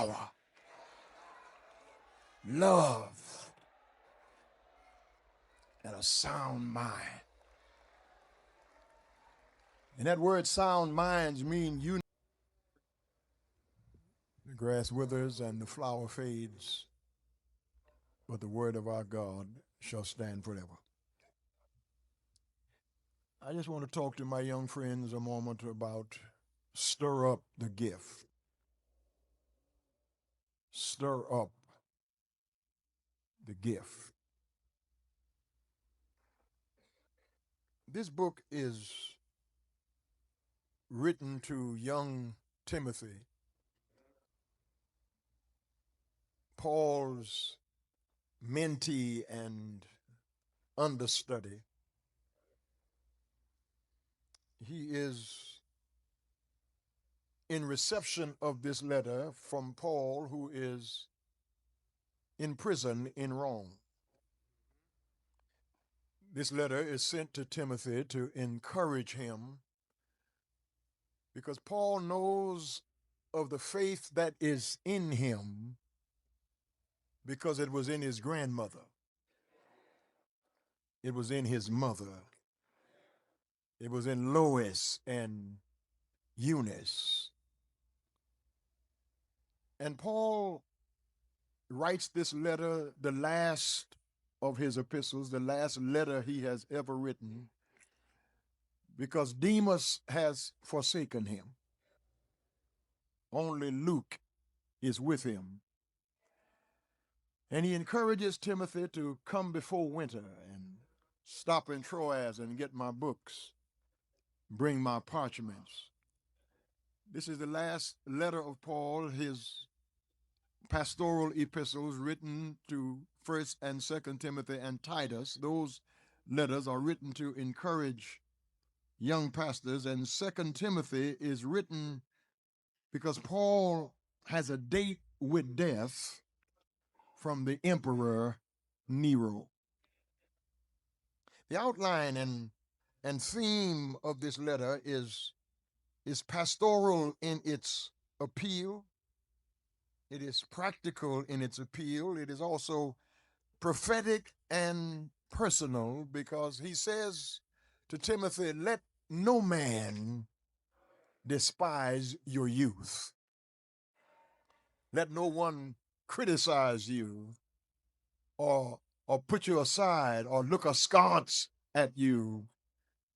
power, love, and a sound mind. And that word sound minds mean you. The grass withers and the flower fades, but the word of our God shall stand forever. I just want to talk to my young friends a moment about stir up the gift. Stir up the gift. This book is written to young Timothy, Paul's mentee and understudy. He is in reception of this letter from Paul, who is in prison in Rome. This letter is sent to Timothy to encourage him because Paul knows of the faith that is in him because it was in his grandmother. It was in his mother. It was in Lois and Eunice. And Paul writes this letter, the last of his epistles, the last letter he has ever written, because Demas has forsaken him. Only Luke is with him. And he encourages Timothy to come before winter and stop in Troas and get my books, bring my parchments. This is the last letter of Paul, his pastoral epistles written to 1st and 2nd Timothy and Titus. Those letters are written to encourage young pastors, and 2nd Timothy is written because Paul has a date with death from the Emperor Nero. The outline and theme of this letter is pastoral in its appeal. It is practical in its appeal. It is also prophetic and personal because he says to Timothy, let no man despise your youth. Let no one criticize you or put you aside or look askance at you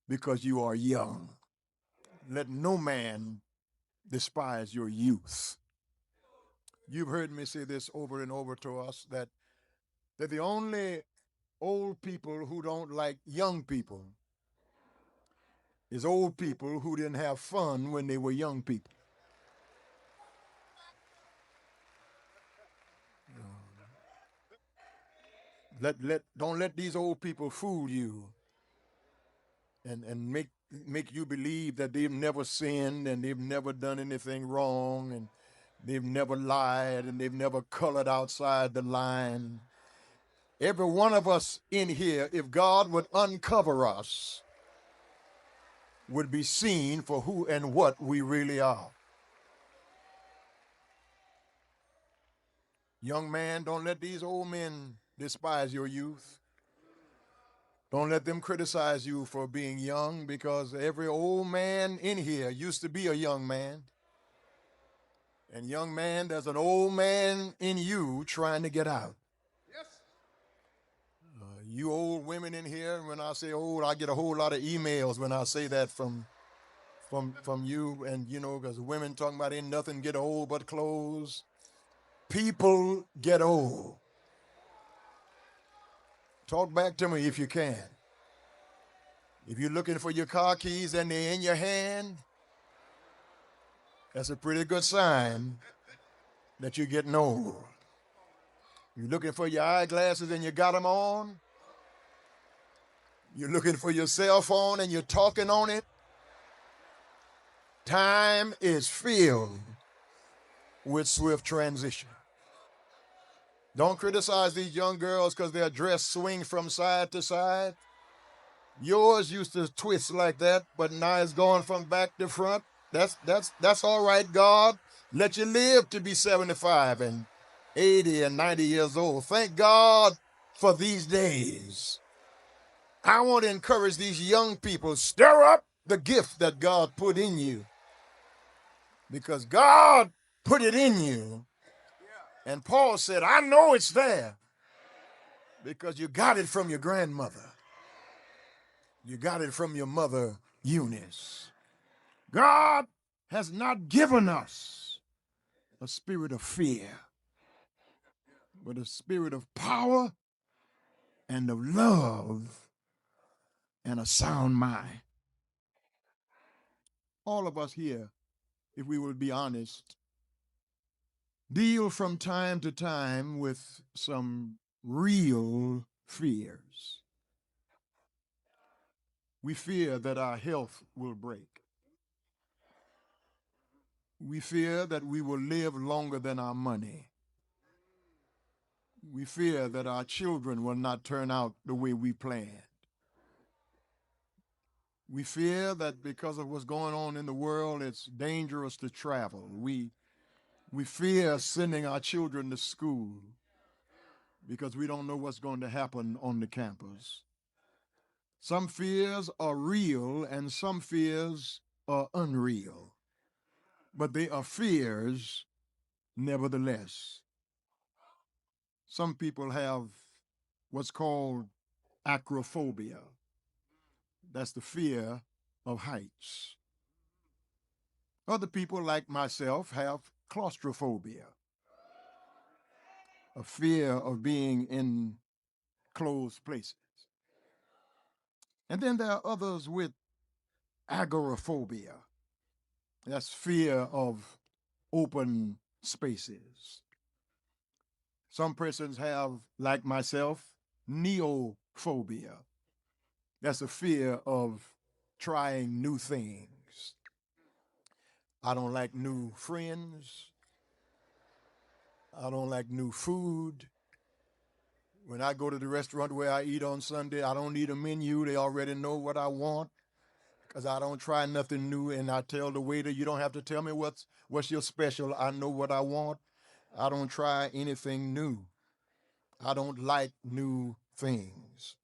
because you are young. Let no man despise your youth. You've heard me say this over and over to us, that the only old people who don't like young people is old people who didn't have fun when they were young people. Don't let these old people fool you and make you believe that they've never sinned and they've never done anything wrong and they've never lied and they've never colored outside the line. Every one of us in here, if God would uncover us, would be seen for who and what we really are. Young man, don't let these old men despise your youth. Don't let them criticize you for being young, because every old man in here used to be a young man. And young man, there's an old man in you trying to get out. Yes. You old women in here, when I say old, I get a whole lot of emails when I say that from you, and you know, because women talking about ain't nothing get old but clothes. People get old. Talk back to me if you can. If you're looking for your car keys and they're in your hand, that's a pretty good sign that you're getting old. You're looking for your eyeglasses and you got them on. You're looking for your cell phone and you're talking on it. Time is filled with swift transition. Don't criticize these young girls because their dress swings from side to side. Yours used to twist like that, but now it's going from back to front. That's all right, God. Let you live to be 75 and 80 and 90 years old. Thank God for these days. I want to encourage these young people, stir up the gift that God put in you, because God put it in you. And Paul said, I know it's there because you got it from your grandmother. You got it from your mother, Eunice. God has not given us a spirit of fear, but a spirit of power and of love and a sound mind. All of us here, if we will be honest, deal from time to time with some real fears. We fear that our health will break. We fear that we will live longer than our money. We fear that our children will not turn out the way we planned. We fear that because of what's going on in the world, it's dangerous to travel. We fear sending our children to school because we don't know what's going to happen on the campus. Some fears are real and some fears are unreal, but they are fears nevertheless. Some people have what's called acrophobia. That's the fear of heights. Other people, like myself, have claustrophobia, a fear of being in closed places. And then there are others with agoraphobia. That's fear of open spaces. Some persons have, like myself, neophobia. That's a fear of trying new things. I don't like new friends. I don't like new food. When I go to the restaurant where I eat on Sunday, I don't need a menu. They already know what I want because I don't try nothing new. And I tell the waiter, you don't have to tell me what's your special. I know what I want. I don't try anything new. I don't like new things.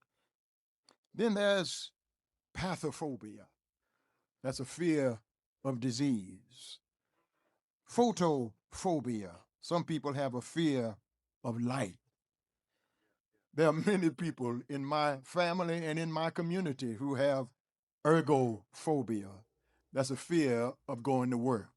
Then there's pathophobia. That's a fear of disease. Photophobia. Some people have a fear of light. There are many people in my family and in my community who have ergophobia. That's a fear of going to work.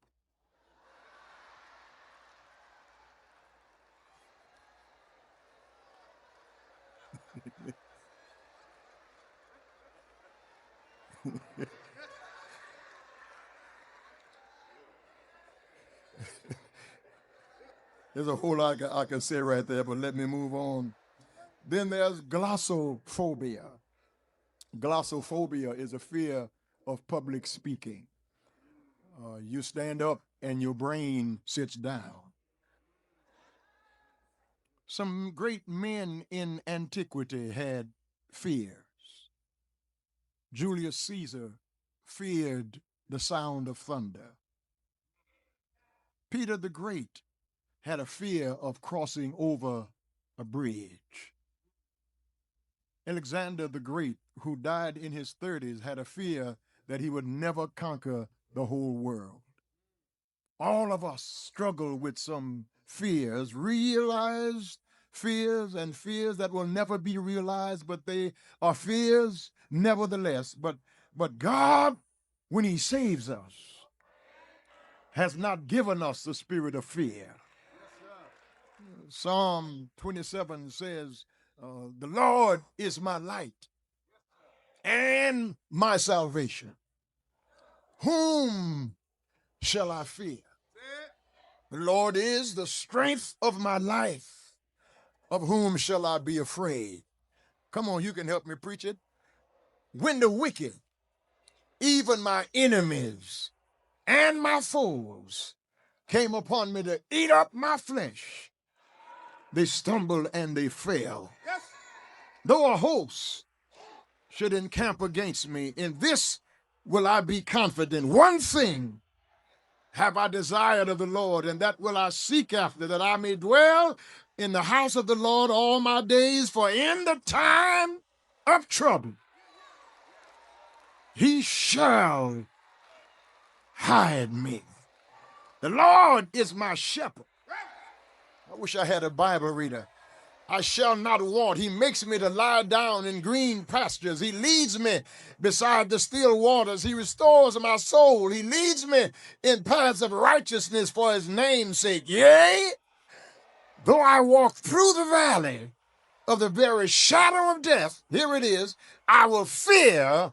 There's a whole lot I can say right there, but let me move on. Then there's glossophobia. Glossophobia is a fear of public speaking. You stand up and your brain sits down. Some great men in antiquity had fears. Julius Caesar feared the sound of thunder. Peter the Great had a fear of crossing over a bridge. Alexander the Great, who died in his 30s, had a fear that he would never conquer the whole world. All of us struggle with some fears, realized fears and fears that will never be realized, but they are fears nevertheless. But God, when he saves us, has not given us the spirit of fear. Psalm 27 says, the Lord is my light and my salvation. Whom shall I fear? The Lord is the strength of my life. Of whom shall I be afraid? Come on, you can help me preach it. When the wicked, even my enemies and my foes, came upon me to eat up my flesh, they stumbled and they fell. Yes. Though a host should encamp against me, in this will I be confident. One thing have I desired of the Lord, and that will I seek after, that I may dwell in the house of the Lord all my days, for in the time of trouble he shall hide me. The Lord is my shepherd. I wish I had a Bible reader. I shall not want. He makes me to lie down in green pastures. He leads me beside the still waters. He restores my soul. He leads me in paths of righteousness for his name's sake. Yea, though I walk through the valley of the very shadow of death, here it is, I will fear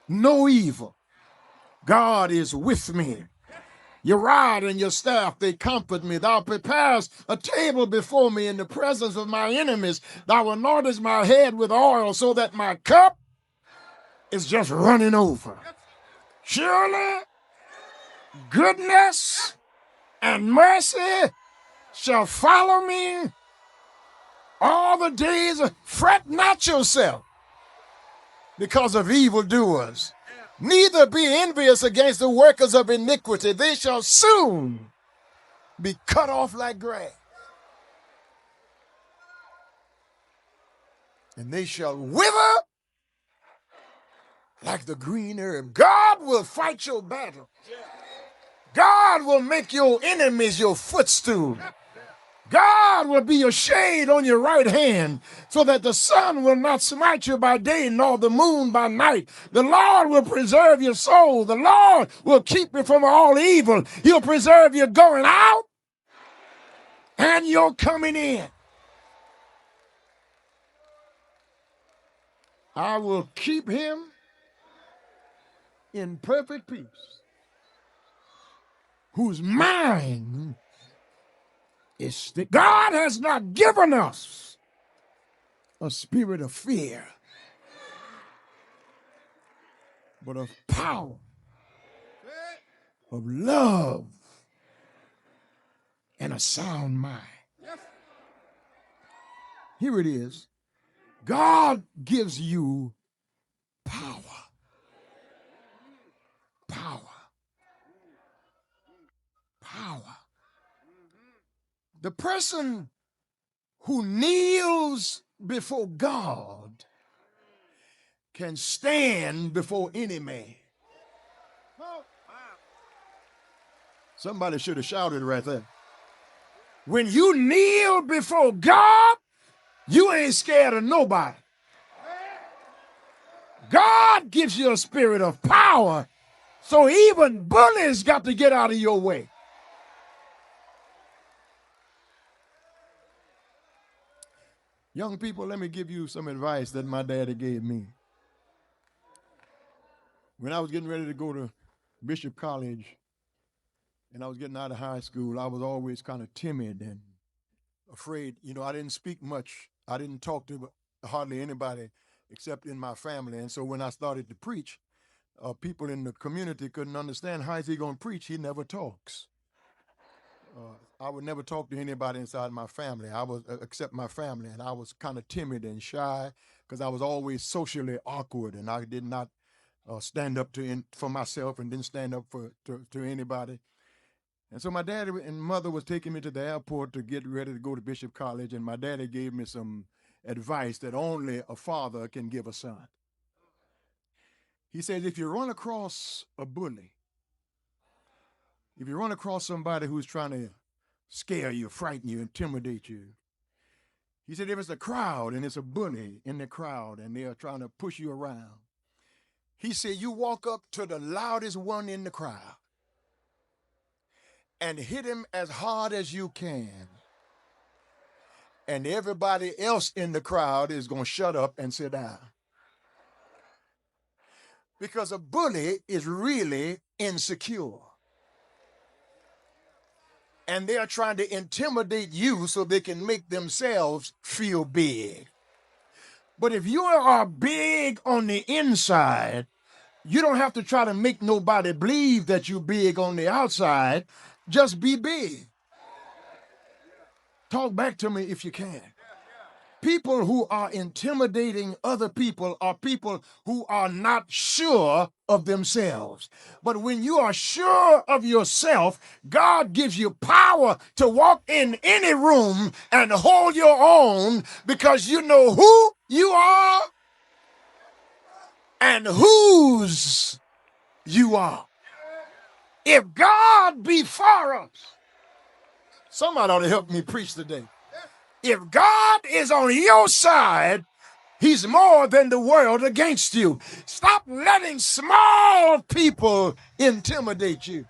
no evil. God is with me. Your rod and your staff, they comfort me. Thou preparest a table before me in the presence of my enemies. Thou anointest my head with oil so that my cup is just running over. Surely goodness and mercy shall follow me all the days. Fret not yourself because of evildoers. Neither be envious against the workers of iniquity. They shall soon be cut off like grass, and they shall wither like the green herb. God will fight your battle. God will make your enemies your footstool. God will be your shade on your right hand, so that the sun will not smite you by day, nor the moon by night. The Lord will preserve your soul. The Lord will keep you from all evil. He'll preserve your going out and your coming in. I will keep him in perfect peace, whose mind is still. God has not given us a spirit of fear, but of power, of love, and a sound mind. Here it is. God gives you power. Power. Power. The person who kneels before God can stand before any man. Somebody should have shouted right there. When you kneel before God, you ain't scared of nobody. God gives you a spirit of power, so even bullies got to get out of your way. Young people, let me give you some advice that my daddy gave me. When I was getting ready to go to Bishop College and I was getting out of high school, I was always kind of timid and afraid. You know, I didn't speak much. I didn't talk to hardly anybody except in my family. And so when I started to preach, people in the community couldn't understand, how is he going to preach? He never talks. I would never talk to anybody inside my family. I was except my family, and I was kind of timid and shy because I was always socially awkward, and I did not stand up for myself and didn't stand up to anybody. And so my daddy and mother was taking me to the airport to get ready to go to Bishop College, and my daddy gave me some advice that only a father can give a son. He says, if you run across a bully, if you run across somebody who's trying to scare you, frighten you, intimidate you, he said, if it's a crowd and it's a bully in the crowd and they are trying to push you around, he said, you walk up to the loudest one in the crowd and hit him as hard as you can. And everybody else in the crowd is going to shut up and sit down. Because a bully is really insecure. And they're trying to intimidate you so they can make themselves feel big. But if you are big on the inside, you don't have to try to make nobody believe that you're big on the outside. Just be big. Talk back to me if you can. People who are intimidating other people are people who are not sure of themselves. But when you are sure of yourself, God gives you power to walk in any room and hold your own because you know who you are and whose you are. If God be for us, somebody ought to help me preach today. If God is on your side, He's more than the world against you. Stop letting small people intimidate you.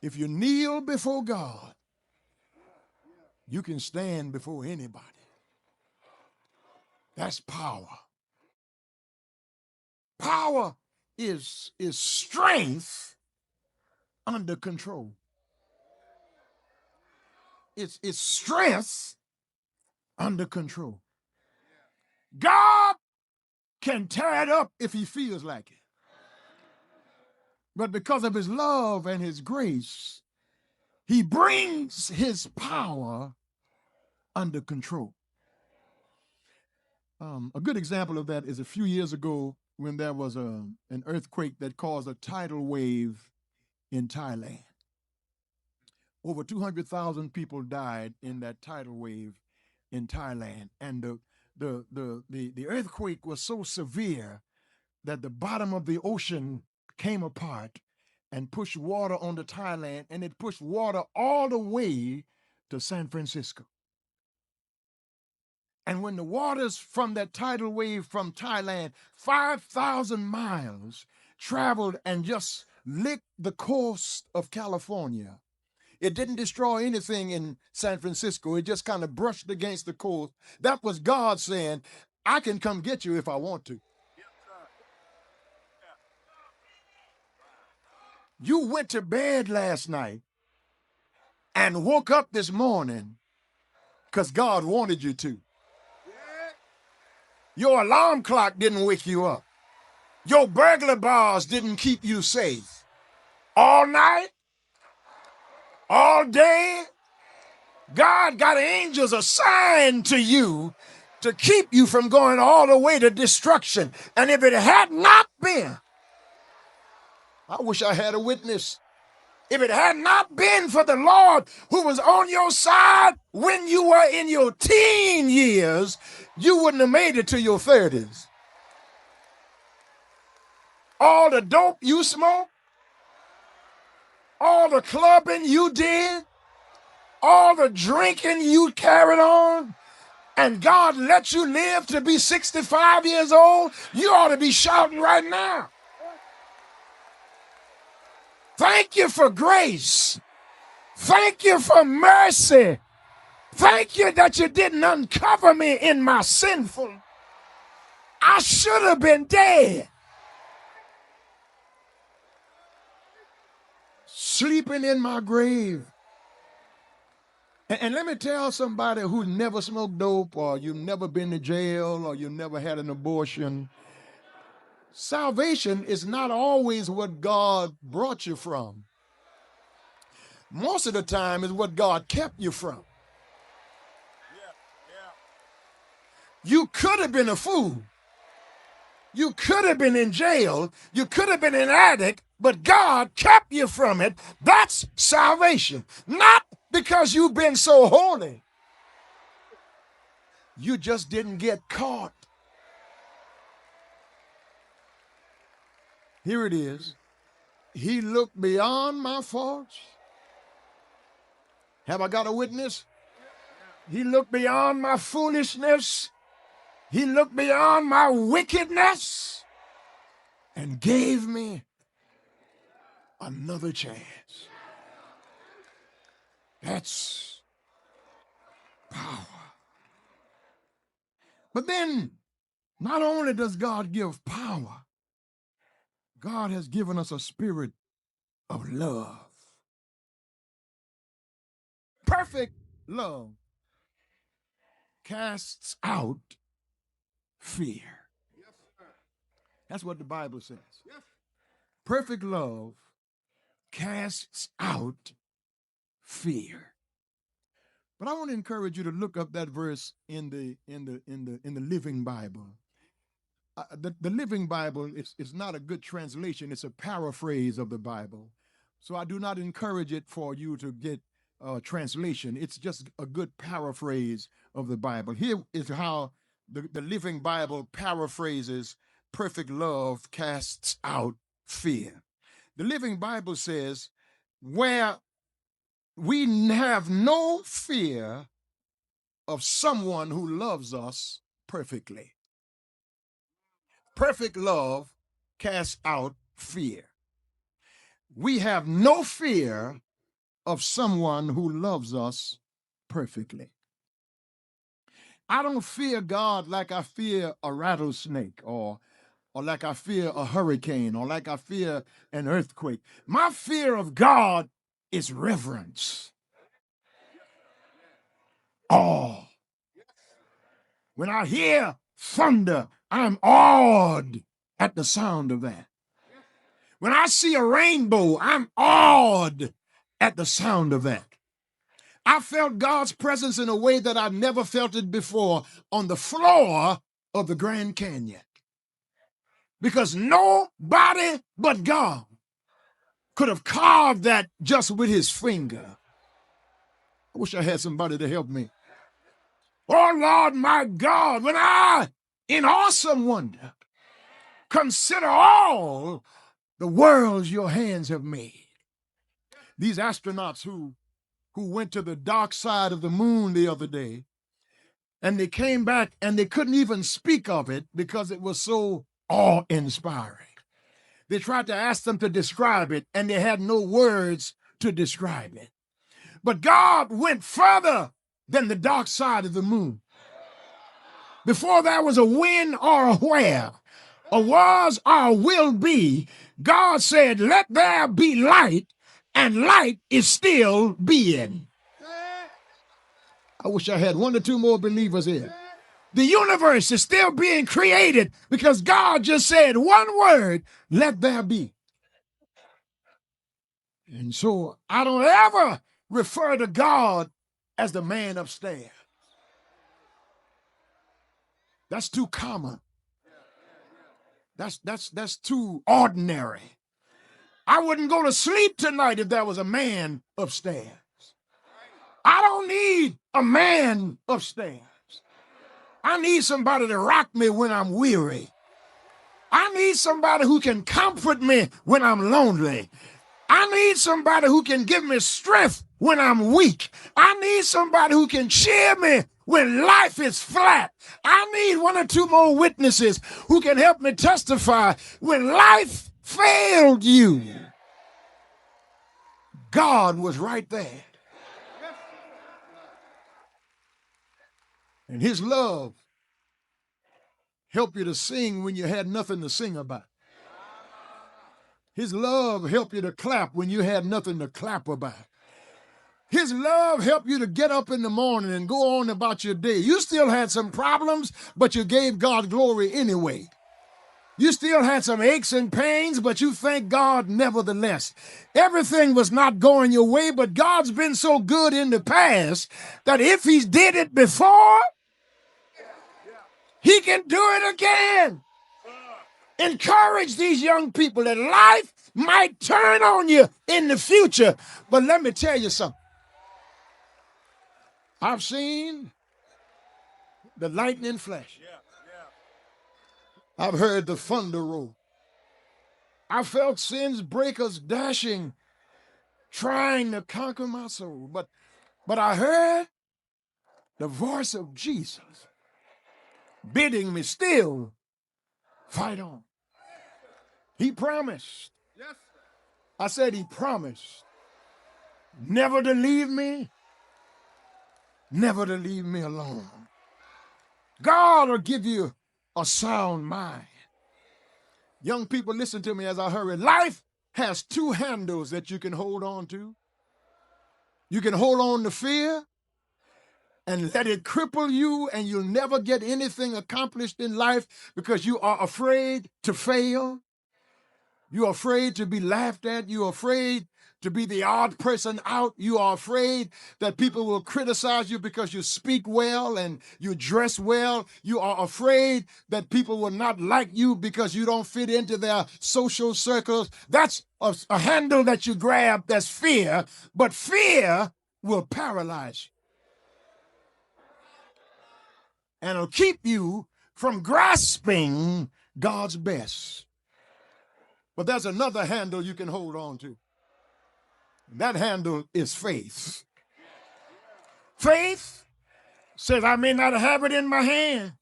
If you kneel before God, you can stand before anybody. That's power. Power is strength under control. It's strength under control. God can tear it up if He feels like it. But because of His love and His grace, He brings His power under control. A good example of that is a few years ago when there was an earthquake that caused a tidal wave in Thailand. Over 200,000 people died in that tidal wave in Thailand, and the earthquake was so severe that the bottom of the ocean came apart and pushed water onto Thailand, and it pushed water all the way to San Francisco. And when the waters from that tidal wave from Thailand, 5,000 miles, traveled and just licked the coast of California, it didn't destroy anything in San Francisco. It just kind of brushed against the coast. That was God saying, I can come get you if I want to. You went to bed last night and woke up this morning because God wanted you to. Your alarm clock didn't wake you up. Your burglar bars didn't keep you safe. All night, all day, God got angels assigned to you to keep you from going all the way to destruction. And if it had not been, I wish I had a witness. If it had not been for the Lord who was on your side when you were in your teen years, you wouldn't have made it to your 30s. All the dope you smoked, all the clubbing you did, all the drinking you carried on, and God let you live to be 65 years old, you ought to be shouting right now. Thank you for grace. Thank you for mercy. Thank you that you didn't uncover me in my sinful. I should have been dead. Sleeping in my grave. And let me tell somebody who's never smoked dope, or you've never been to jail, or you've never had an abortion, salvation is not always what God brought you from. Most of the time is what God kept you from. You could have been a fool. You could have been in jail. You could have been an addict, but God kept you from it. That's salvation. Not because you've been so holy. You just didn't get caught. Here it is. He looked beyond my faults. Have I got a witness? He looked beyond my foolishness. He looked beyond my wickedness and gave me another chance. That's power. But then, not only does God give power, God has given us a spirit of love. Perfect love casts out fear. That's what the Bible says. Perfect love casts out fear. But I want to encourage you to look up that verse in the Living Bible. The Living Bible is not a good translation. It's a paraphrase of the Bible. So I do not encourage it for you to get translation. It's just a good paraphrase of the Bible. Here is how the Living Bible paraphrases perfect love casts out fear. The Living Bible says, where we have no fear of someone who loves us perfectly. Perfect love casts out fear. We have no fear of someone who loves us perfectly. I don't fear God like I fear a rattlesnake or like I fear a hurricane or like I fear an earthquake. My fear of God is reverence. Awe. When I hear thunder, I'm awed at the sound of that. When I see a rainbow, I'm awed at the sound of that. I felt God's presence in a way that I've never felt it before on the floor of the Grand Canyon. Because nobody but God could have carved that just with his finger. I wish I had somebody to help me. Oh, Lord, my God, when I, in awesome wonder, consider all the worlds your hands have made. These astronauts who went to the dark side of the moon the other day, and they came back and they couldn't even speak of it because it was so awe-inspiring. They tried to ask them to describe it, and they had no words to describe it. But God went further than the dark side of the moon. Before there was a when or a where, a was or a will be, God said, let there be light, and light is still being. I wish I had 1 or 2 more believers here. The universe is still being created because God just said one word, let there be. And so I don't ever refer to God as the man upstairs. That's too common. That's too ordinary. I wouldn't go to sleep tonight if there was a man upstairs. I don't need a man upstairs. I need somebody to rock me when I'm weary. I need somebody who can comfort me when I'm lonely. I need somebody who can give me strength when I'm weak. I need somebody who can cheer me when life is flat. I need 1 or 2 more witnesses who can help me testify when life failed you. God was right there. And his love helped you to sing when you had nothing to sing about. His love helped you to clap when you had nothing to clap about. His love helped you to get up in the morning and go on about your day. You still had some problems, but you gave God glory anyway. You still had some aches and pains, but you thank God nevertheless. Everything was not going your way, but God's been so good in the past that if he did it before, he can do it again. Encourage these young people that life might turn on you in the future. But let me tell you something. I've seen the lightning flash. I've heard the thunder roll. I felt sin's breakers dashing, trying to conquer my soul. But I heard the voice of Jesus bidding me still fight on. He promised. I said he promised never to leave me, never to leave me alone. God will give you a sound mind. Young people, listen to me as I hurry. Life has 2 handles that you can hold on to. You can hold on to fear and let it cripple you, and you'll never get anything accomplished in life because you are afraid to fail. You're afraid to be laughed at. You're afraid to be the odd person out. You are afraid that people will criticize you because you speak well and you dress well. You are afraid that people will not like you because you don't fit into their social circles. That's a handle that you grab. That's fear, but fear will paralyze you and it'll keep you from grasping God's best. But there's another handle you can hold on to. That handle is faith. Faith says, I may not have it in my hand,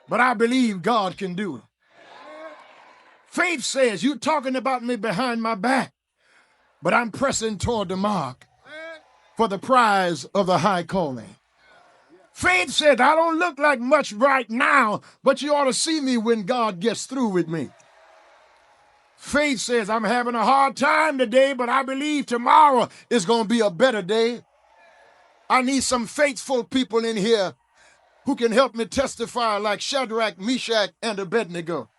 but I believe God can do it. Faith says, you're talking about me behind my back, but I'm pressing toward the mark for the prize of the high calling. Faith said, I don't look like much right now, but you ought to see me when God gets through with me. Faith says, I'm having a hard time today, but I believe tomorrow is going to be a better day. I need some faithful people in here who can help me testify like Shadrach, Meshach, and Abednego.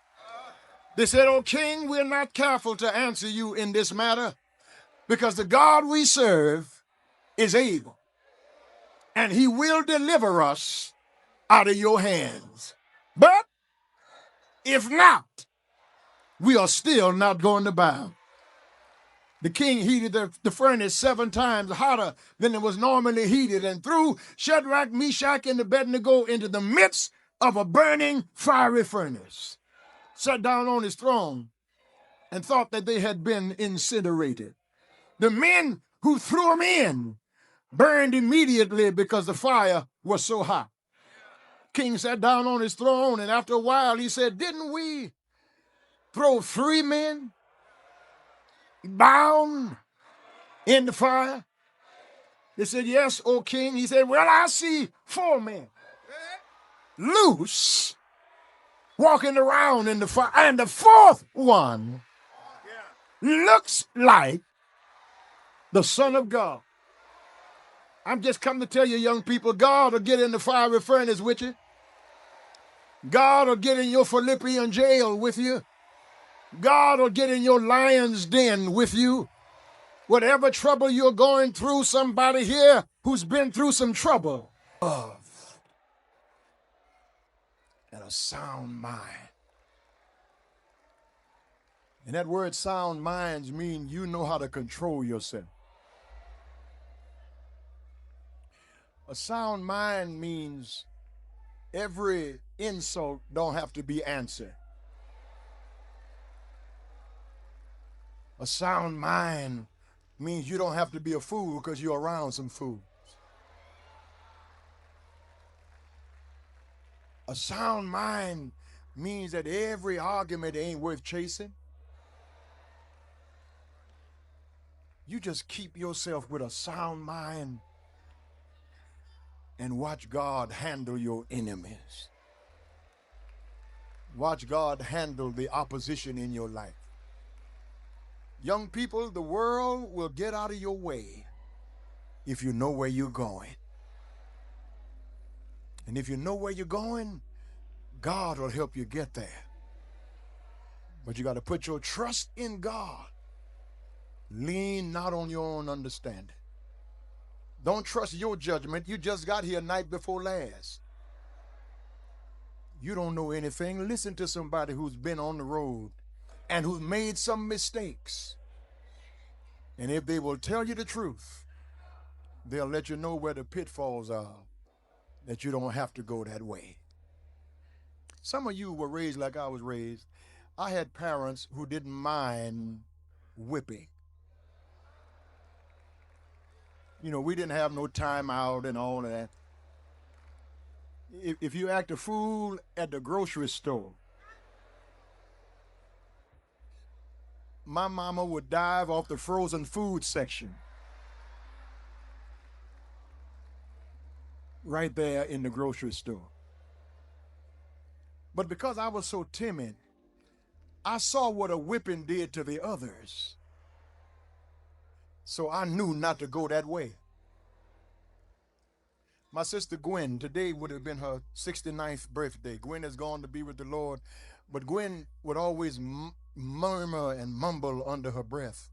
They said, oh, King, we're not careful to answer you in this matter because the God we serve is able, and he will deliver us out of your hands. But if not, we are still not going to bow. The king heated the furnace 7 times hotter than it was normally heated and threw Shadrach, Meshach, and Abednego into the midst of a burning fiery furnace, sat down on his throne, and thought that they had been incinerated. The men who threw them in burned immediately because the fire was so hot. King sat down on his throne, and after a while he said, didn't we throw 3 men bound in the fire? They said, yes, O king. He said, well, I see 4 men loose walking around in the fire, and the 4th one looks like the Son of God. I'm just come to tell you, young people, God will get in the fiery furnace with you. God will get in your Philippian jail with you. God will get in your lion's den with you. Whatever trouble you're going through, somebody here who's been through some trouble of and a sound mind. And that word sound minds mean you know how to control yourself. A sound mind means every insult don't have to be answered. A sound mind means you don't have to be a fool because you're around some fools. A sound mind means that every argument ain't worth chasing. You just keep yourself with a sound mind and watch God handle your enemies. Watch God handle the opposition in your life. Young people, the world will get out of your way if you know where you're going. And if you know where you're going, God will help you get there. But you got to put your trust in God. Lean not on your own understanding. Don't trust your judgment. You just got here night before last. You don't know anything. Listen to somebody who's been on the road and who's made some mistakes. And if they will tell you the truth, they'll let you know where the pitfalls are, that you don't have to go that way. Some of you were raised like I was raised. I had parents who didn't mind whipping. You know, we didn't have no time out and all of that. If you act a fool at the grocery store, my mama would dive off the frozen food section right there in the grocery store. But because I was so timid, I saw what a whipping did to the others. So I knew not to go that way. My sister Gwen, today would have been her 69th birthday. Gwen has gone to be with the Lord, but Gwen would always murmur and mumble under her breath.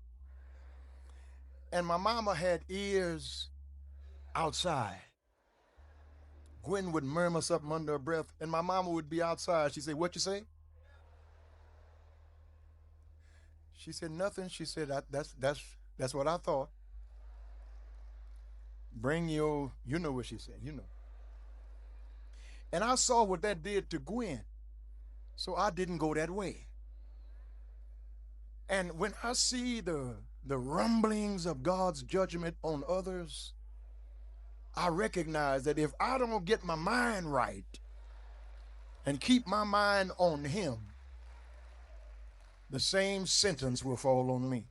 And my mama had ears outside. Gwen would murmur something under her breath, and my mama would be outside. She'd say, "What you say?" She said, "Nothing." She said, That's what I thought. Bring your, you know what she said, you know. And I saw what that did to Gwen. So I didn't go that way. And when I see the rumblings of God's judgment on others, I recognize that if I don't get my mind right and keep my mind on him, the same sentence will fall on me.